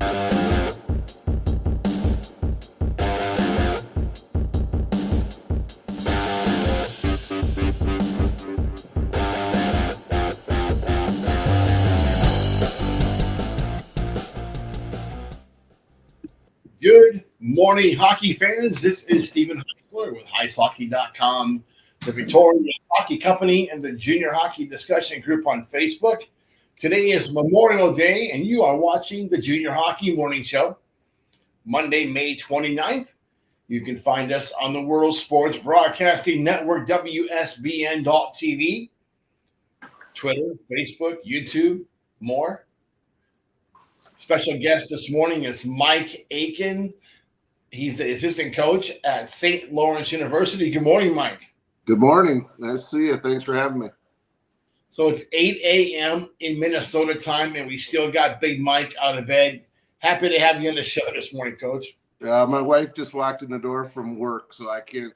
Good morning, hockey fans. This is Stephen Heisler with IceHockey.com, the Victoria Hockey Company, and the Junior Hockey Discussion Group on Facebook. Today is Memorial Day, and you are watching the Junior Hockey Morning Show, Monday, May 29th. You can find us on the World Sports Broadcasting Network, WSBN.TV, Twitter, Facebook, YouTube, more. Special guest this morning is Mike Aikens. He's the assistant coach at St. Lawrence University. Good morning, Mike. Good morning. Nice to see you. Thanks for having me. So it's 8 a.m. in Minnesota time, and we still got Big Mike out of bed. Happy to have you on the show this morning, Coach. My wife just walked in the door from work, so I can't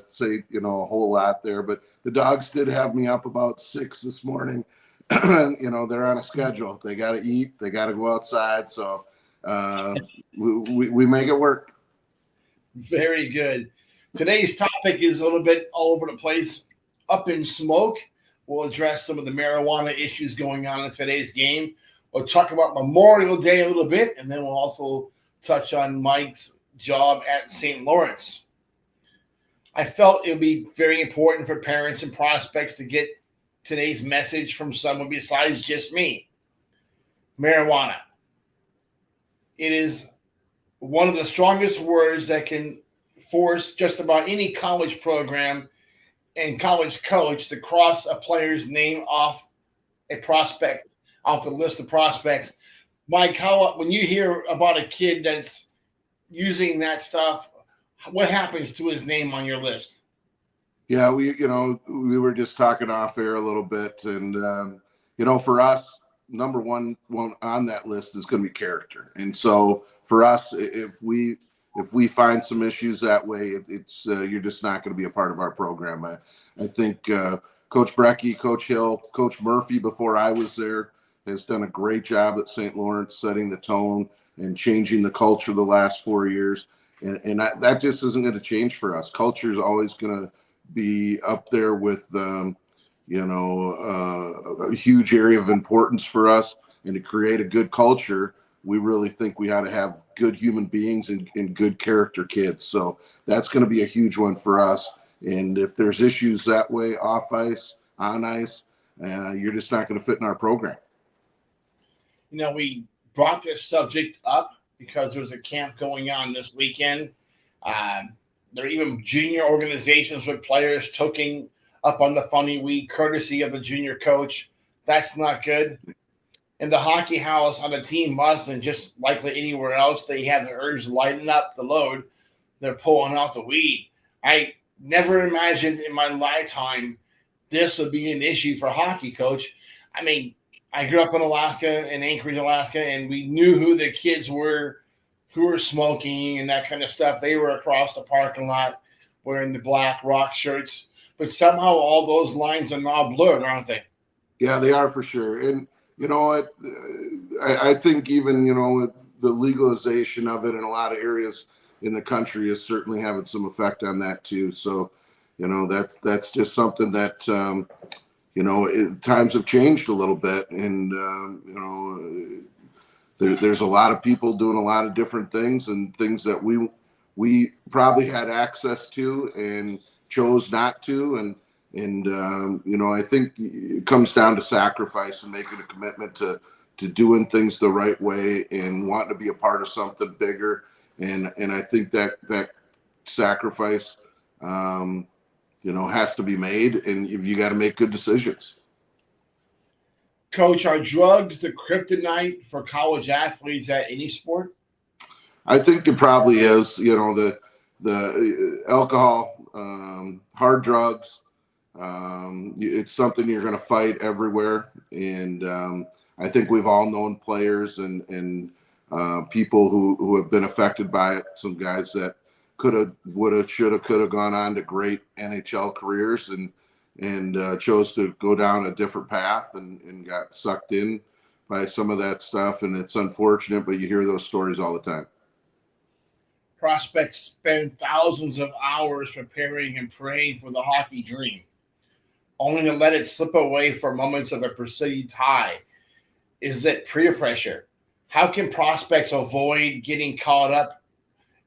say a whole lot there. But the dogs did have me up about 6 this morning. They're on a schedule. They got to eat. They got to go outside. So we make it work. Very good. Today's topic is a little bit all over the place, up in smoke. We'll address some of the marijuana issues going on in today's game. We'll talk about Memorial Day a little bit, and then we'll also touch on Mike's job at St. Lawrence. I felt it would be very important for parents and prospects to get today's message from someone besides just me. Marijuana. It is one of the strongest words that can force just about any college program and college coach to cross a player's name off a prospect, off the list of prospects. Mike, when you hear about a kid that's using that stuff, what happens to his name on your list? Yeah, we were just talking off air a little bit, and for us, number one on that list is going to be character. And so for us, if we find some issues that way, it's you're just not going to be a part of our program. I think Coach Brecky, Coach Hill, Coach Murphy, before I was there, has done a great job at St. Lawrence setting the tone and changing the culture the last 4 years. And that just isn't going to change for us. Culture is always going to be up there with, a huge area of importance for us. And to create a good culture, we really think we ought to have good human beings and good character kids. So that's going to be a huge one for us. And if there's issues that way, off ice, on ice, you're just not going to fit in our program. We brought this subject up because there was a camp going on this weekend. There are even junior organizations with players toking up on the funny week, courtesy of the junior coach. That's not good. In the hockey house, on the team bus, and just likely anywhere else, they have the urge to lighten up the load. They're pulling out the weed. I never imagined in my lifetime this would be an issue for hockey, Coach. I mean, I grew up in Alaska, in Anchorage, Alaska, and we knew who the kids were who were smoking and that kind of stuff. They were across the parking lot wearing the black rock shirts. But somehow all those lines are now blurred, aren't they? Yeah, they are for sure. And you know what? I think even, the legalization of it in a lot of areas in the country is certainly having some effect on that too. So, that's just something that, times have changed a little bit. And, there's a lot of people doing a lot of different things and things that we probably had access to and chose not to. And I think it comes down to sacrifice and making a commitment to doing things the right way and wanting to be a part of something bigger. And I think that sacrifice, has to be made, and you got to make good decisions. Coach, are drugs the kryptonite for college athletes at any sport? I think it probably is. The alcohol, hard drugs, it's something you're going to fight everywhere. And I think we've all known players and people who have been affected by it. Some guys that could have, would have, should have, could have gone on to great NHL careers and chose to go down a different path and got sucked in by some of that stuff, and it's unfortunate, but you hear those stories all the time. Prospects spend thousands of hours preparing and praying for the hockey dream, only to let it slip away for moments of a perceived high. Is it peer pressure? How can prospects avoid getting caught up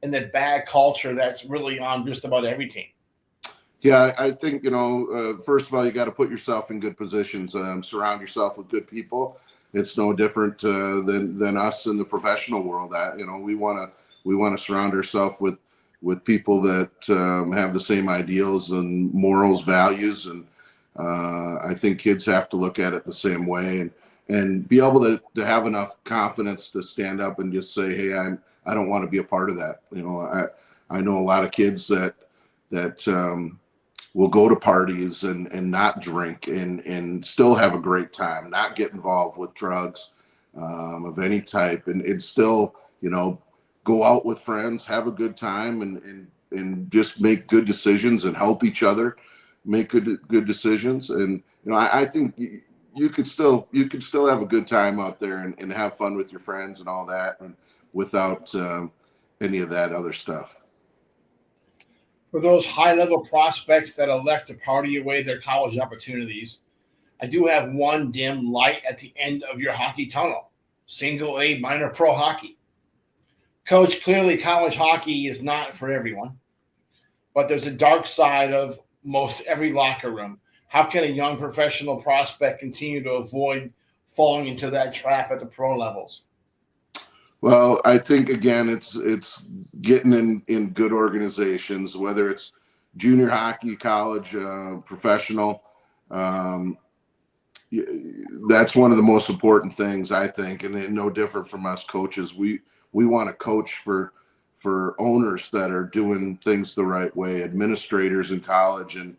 in the bad culture that's really on just about every team? Yeah, I think, first of all, you got to put yourself in good positions, surround yourself with good people. It's no different than us in the professional world. We want to surround ourselves with people that have the same ideals and morals, values, and I think kids have to look at it the same way, and be able to have enough confidence to stand up and just say, hey, I don't want to be a part of that. I know a lot of kids that will go to parties and not drink and still have a great time, not get involved with drugs of any type, and still, go out with friends, have a good time, and just make good decisions and help each other make good decisions. And I think you could still have a good time out there and have fun with your friends and all that, and without any of that other stuff. For those high-level prospects that elect to party away their college opportunities, I do have one dim light at the end of your hockey tunnel: single A minor pro hockey. Coach, clearly college hockey is not for everyone, but there's a dark side of most every locker room. How can a young professional prospect continue to avoid falling into that trap at the pro levels? Well, I think again, it's getting in good organizations, whether it's junior hockey, college, professional. Um, that's one of the most important things, I think, and no different from us coaches. We want to coach for owners that are doing things the right way, administrators in college and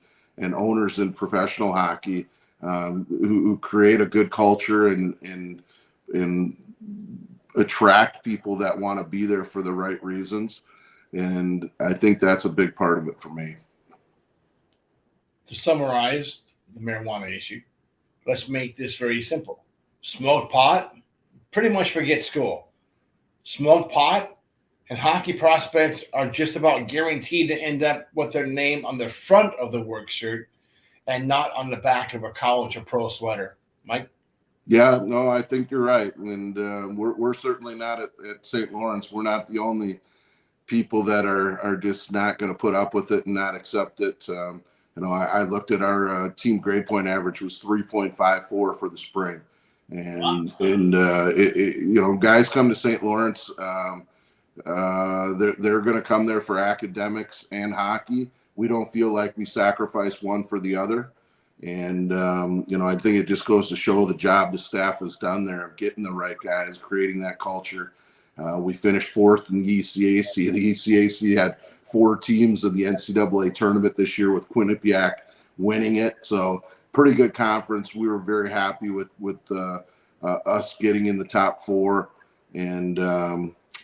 owners in professional hockey, who create a good culture and attract people that want to be there for the right reasons. And I think that's a big part of it for me. To summarize the marijuana issue, let's make this very simple. Smoke pot, pretty much forget school. Smoke pot and hockey prospects are just about guaranteed to end up with their name on the front of the work shirt and not on the back of a college or pro sweater. Mike? Yeah, no, I think you're right. And we're certainly not at St. Lawrence. We're not the only people that are just not going to put up with it and not accept it. I looked at our team grade point average was 3.54 for the spring. Guys come to St. Lawrence. They're going to come there for academics and hockey. We don't feel like we sacrifice one for the other. And, I think it just goes to show the job the staff has done there of getting the right guys, creating that culture. We finished fourth in the ECAC. The ECAC had 4 teams in the NCAA tournament this year, with Quinnipiac winning it. So pretty good conference. We were very happy with us getting in the top 4. And,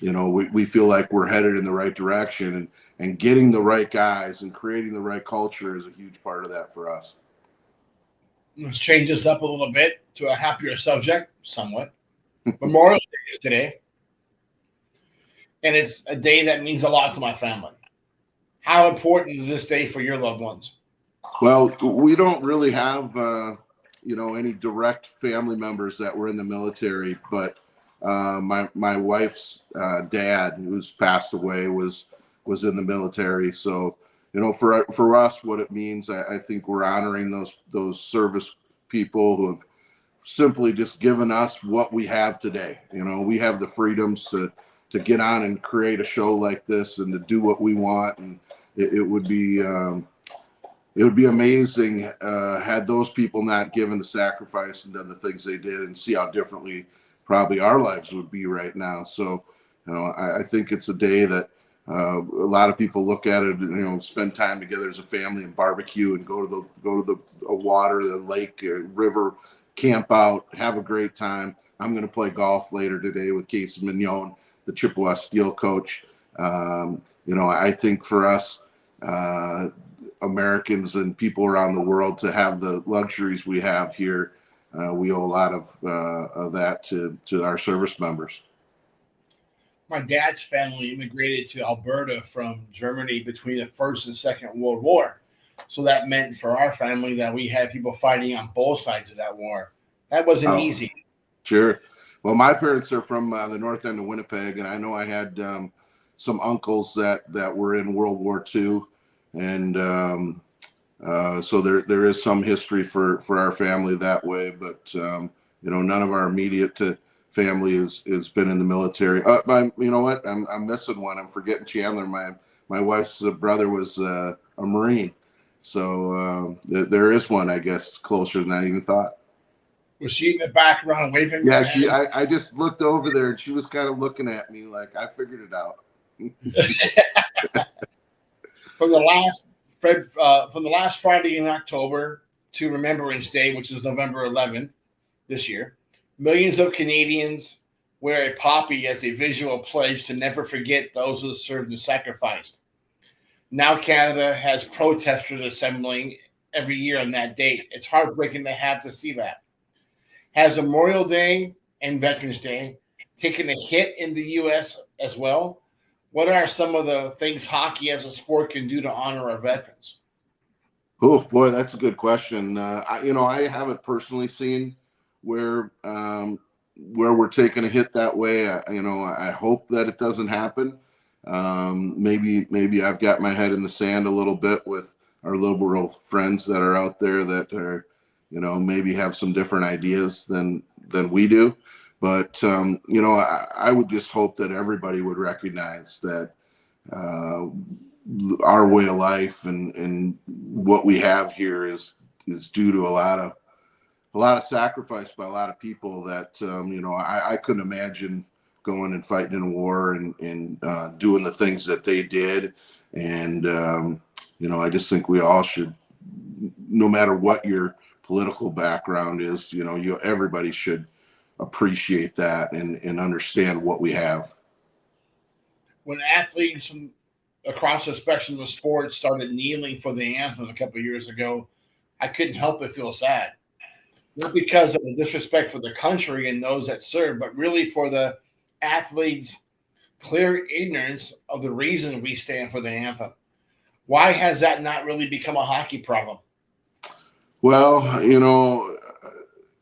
we feel like we're headed in the right direction, and getting the right guys and creating the right culture is a huge part of that for us. Let's change this up a little bit to a happier subject, somewhat. Memorial Day is today, and it's a day that means a lot to my family. How important is this day for your loved ones? Well, we don't really have, any direct family members that were in the military, but my wife's dad, who's passed away, was in the military. So, for us, what it means, I think we're honoring those service people who have simply just given us what we have today. We have the freedoms to get on and create a show like this and to do what we want, and it would be amazing had those people not given the sacrifice and done the things they did, and see how differently probably our lives would be right now. So, I think it's a day that a lot of people look at it, spend time together as a family and barbecue and go to the water, the lake, river, camp out, have a great time. I'm going to play golf later today with Casey Mignon, the Chippewa Steel coach. I think for us, Americans and people around the world, to have the luxuries we have here, we owe a lot of that to our service members. My dad's family immigrated to Alberta from Germany between the First and Second World War. So that meant for our family that we had people fighting on both sides of that war. That wasn't easy. Sure. Well, my parents are from the north end of Winnipeg, and I know I had some uncles that were in World War II, and so there is some history for our family that way. But none of our immediate family has been in the military. You know what? I'm missing one. I'm forgetting Chandler. My wife's brother was a Marine, so there is one, I guess, closer than I even thought. Was she in the background waving? Yeah, I just looked over there and she was kind of looking at me like I figured it out. From the last Friday in October to Remembrance Day, which is November 11th this year, millions of Canadians wear a poppy as a visual pledge to never forget those who served and sacrificed. Now Canada has protesters assembling every year on that date. It's heartbreaking to have to see that. Has Memorial Day and Veterans Day taken a hit in the U.S. as well? What are some of the things hockey as a sport can do to honor our veterans? Oh boy, that's a good question. I haven't personally seen where we're taking a hit that way. I hope that it doesn't happen. Maybe I've got my head in the sand a little bit with our liberal friends that are out there that are, maybe have some different ideas than we do. But, I would just hope that everybody would recognize that our way of life and what we have here is due to a lot of sacrifice by a lot of people that, I couldn't imagine going and fighting in a war and doing the things that they did. And, I just think we all should, no matter what your political background is, everybody should appreciate that and understand what we have. When athletes from across the spectrum of sports started kneeling for the anthem a couple of years ago, I couldn't help but feel sad. Not because of the disrespect for the country and those that serve, but really for the athletes' clear ignorance of the reason we stand for the anthem. Why has that not really become a hockey problem? Well,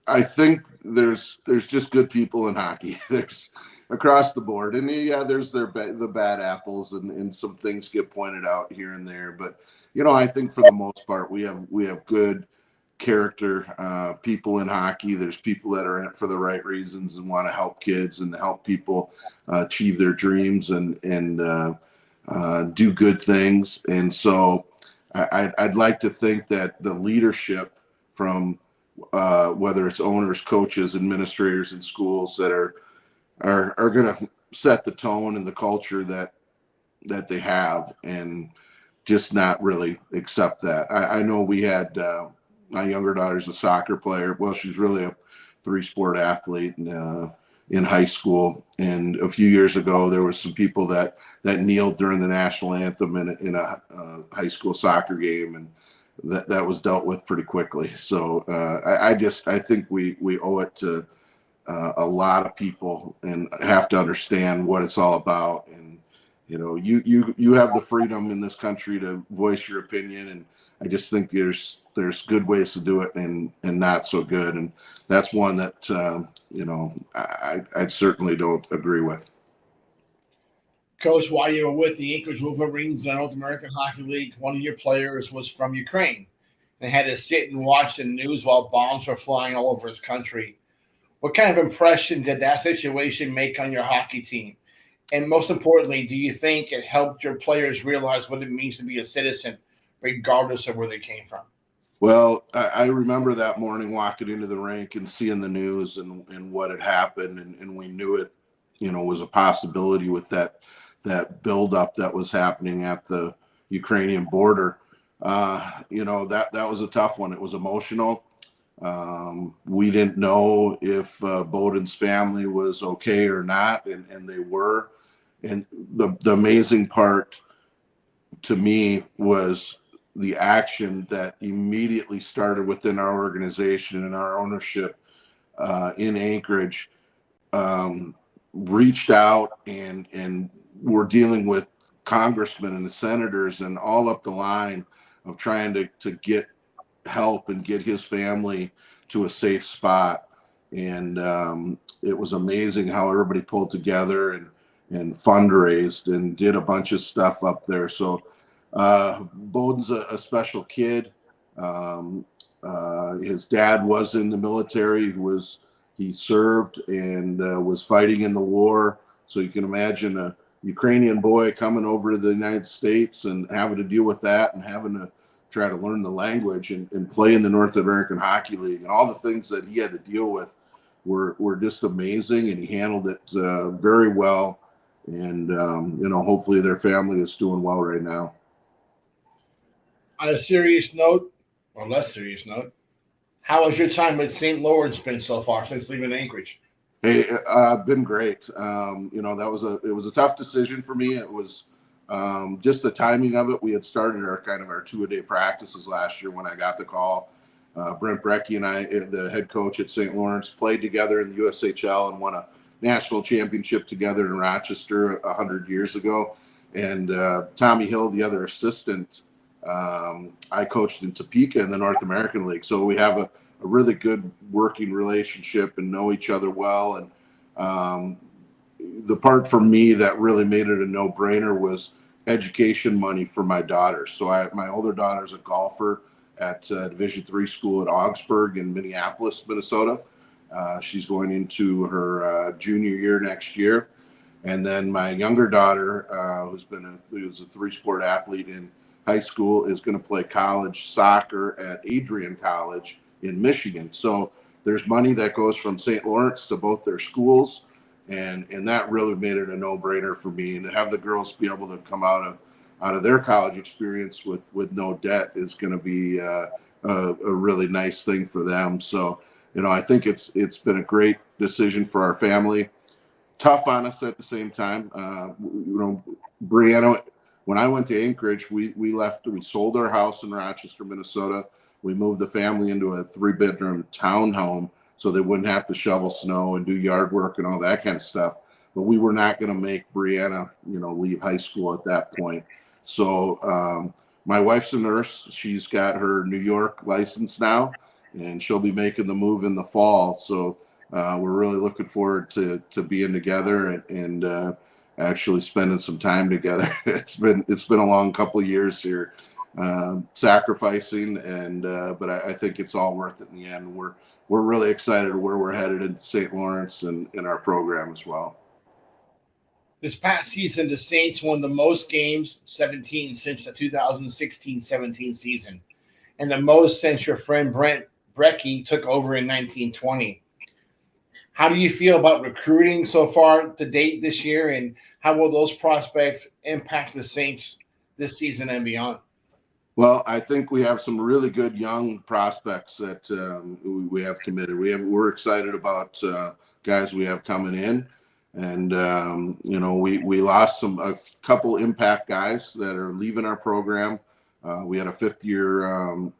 I think there's just good people in hockey. There's across the board, and yeah, there's the bad apples, and some things get pointed out here and there. But I think for the most part, we have good character people in hockey. There's people that are in it for the right reasons and want to help kids and help people achieve their dreams and do good things. And so I'd like to think that the leadership from whether it's owners, coaches, administrators in schools that are going to set the tone and the culture that they have, and just not really accept that. I know we had my younger daughter's a soccer player. Well, she's really a 3-sport athlete in high school. And a few years ago, there were some people that kneeled during the national anthem in a high school soccer game, and that was dealt with pretty quickly. So I think we owe it to a lot of people and have to understand what it's all about. And you have the freedom in this country to voice your opinion, and I just think there's good ways to do it and not so good, and that's one that I certainly don't agree with. Coach, while you were with the Aikens Wolverines in the North American Hockey League, one of your players was from Ukraine and had to sit and watch the news while bombs were flying all over his country. What kind of impression did that situation make on your hockey team? And most importantly, do you think it helped your players realize what it means to be a citizen, regardless of where they came from? Well, I remember that morning walking into the rink and seeing the news and what had happened, and we knew it, was a possibility with that buildup that was happening at the Ukrainian border. That was a tough one. It was emotional. We didn't know if Bowden's family was okay or not, and they were. And the amazing part to me was the action that immediately started within our organization and our ownership in Anchorage, reached out and were dealing with congressmen and the senators and all up the line of trying to get help and get his family to a safe spot. And it was amazing how everybody pulled together and fundraised and did a bunch of stuff up there. So Bowden's a special kid. His dad was in the military. He served and was fighting in the war. So you can imagine a Ukrainian boy coming over to the United States and having to deal with that and having to try to learn the language and play in the North American Hockey League, and all the things that he had to deal with were just amazing, and he handled it very well. And hopefully their family is doing well right now. On a serious note, or less serious note, how has your time with St. Lawrence been so far since leaving Anchorage? Hey, been great. It was a tough decision for me. It was just the timing of it. We had started our 2-a-day practices last year when I got the call. Brent Brecky and I, the head coach at St. Lawrence, played together in the USHL and won a national championship together in Rochester 100 years ago. And Tommy Hill, the other assistant, I coached in Topeka in the North American League. So we have a really good working relationship and know each other well. And the part for me that really made it a no-brainer was education money for my daughters. So my older daughter's a golfer at Division III school at Augsburg in Minneapolis, Minnesota. She's going into her junior year next year. And then my younger daughter, who's a 3-sport athlete in high school, is going to play college soccer at Adrian College in Michigan. So there's money that goes from St. Lawrence to both their schools. And that really made it a no-brainer for me. And to have the girls be able to come out of their college experience with no debt is going to be a really nice thing for them. So, I think it's been a great decision for our family. Tough on us at the same time. Brianna, when I went to Anchorage, we sold our house in Rochester, Minnesota. We moved the family into a 3-bedroom townhome so they wouldn't have to shovel snow and do yard work and all that kind of stuff. But we were not going to make Brianna, leave high school at that point. So my wife's a nurse. She's got her New York license now, and she'll be making the move in the fall. So we're really looking forward to being together and actually spending some time together. It's been a long couple of years here, sacrificing, but I think it's all worth it in the end. We're really excited where we're headed in St. Lawrence and in our program as well. This past season, the Saints won the most games, 17, since the 2016-17 season, and the most since your friend Brent Brecky took over in 1920. How do you feel about recruiting so far to date this year, and how will those prospects impact the Saints this season and beyond? Well, I think we have some really good young prospects that we have committed. We're excited about guys we have coming in, and we lost a couple impact guys that are leaving our program. We had a 5th-year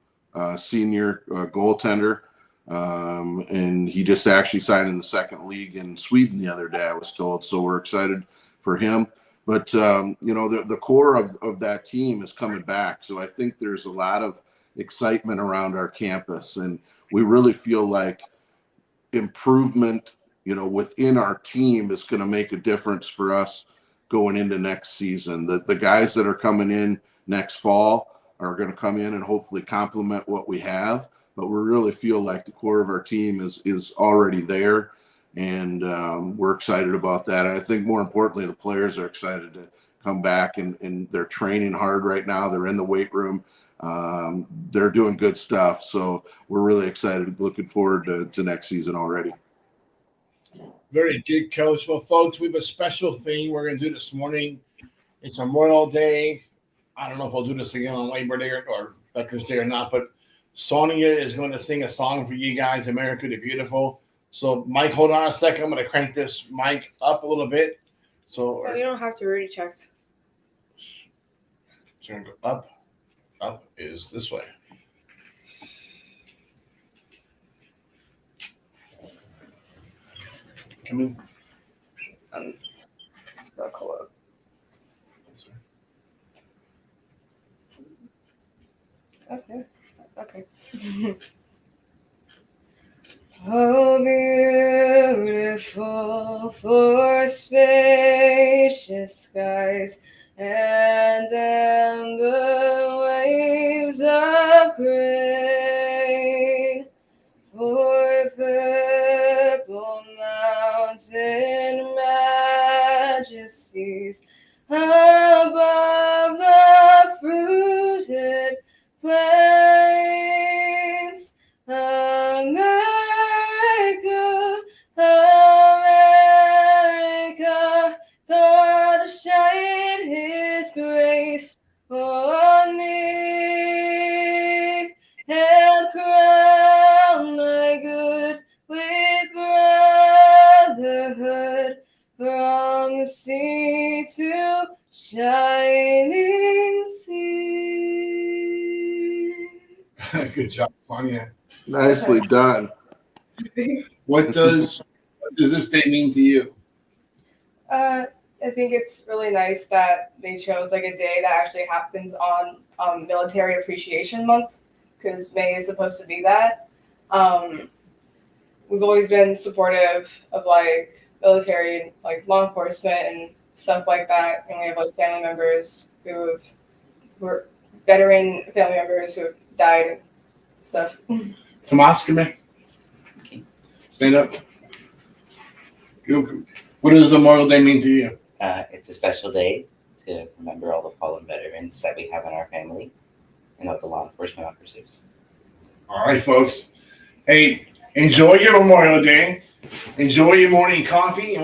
senior goaltender, and he just actually signed in the second league in Sweden the other day, I was told. So we're excited for him. But, the core of that team is coming back. So I think there's a lot of excitement around our campus. And we really feel like improvement, within our team is going to make a difference for us going into next season. The guys that are coming in next fall are going to come in and hopefully complement what we have. But we really feel like the core of our team is already there. And we're excited about that. And I think more importantly, the players are excited to come back and they're training hard right now. They're in the weight room. They're doing good stuff. So we're really excited, looking forward to next season already. Very good, Coach. Well, folks, we have a special thing we're going to do this morning. It's Memorial Day. I don't know if we'll do this again on Labor Day or Veterans Day or not, but Sonia is going to sing a song for you guys, America the Beautiful. So, Mike, hold on a second. I'm going to crank this mic up a little bit. So you don't have to read it, checks. Turn it up. Up is this way. Come in. Let's go close. Okay. Oh, beautiful for spacious skies and amber waves of grain, for purple mountain majesties above the fruited plains. America, America, God shine his grace on thee and crown thy good with brotherhood from sea to shining sea. Good job, Claudia. Nicely done. What does this day mean to you? I think it's really nice that they chose like a day that actually happens on Military Appreciation Month, because May is supposed to be that. We've always been supportive of like military, like law enforcement and stuff like that, and we have like family members who were veteran family members who have died and stuff. Tomas, come here. Stand up. What does Memorial Day mean to you? It's a special day to remember all the fallen veterans that we have in our family and all the law enforcement officers. All right, folks. Hey, enjoy your Memorial Day. Enjoy your morning coffee. And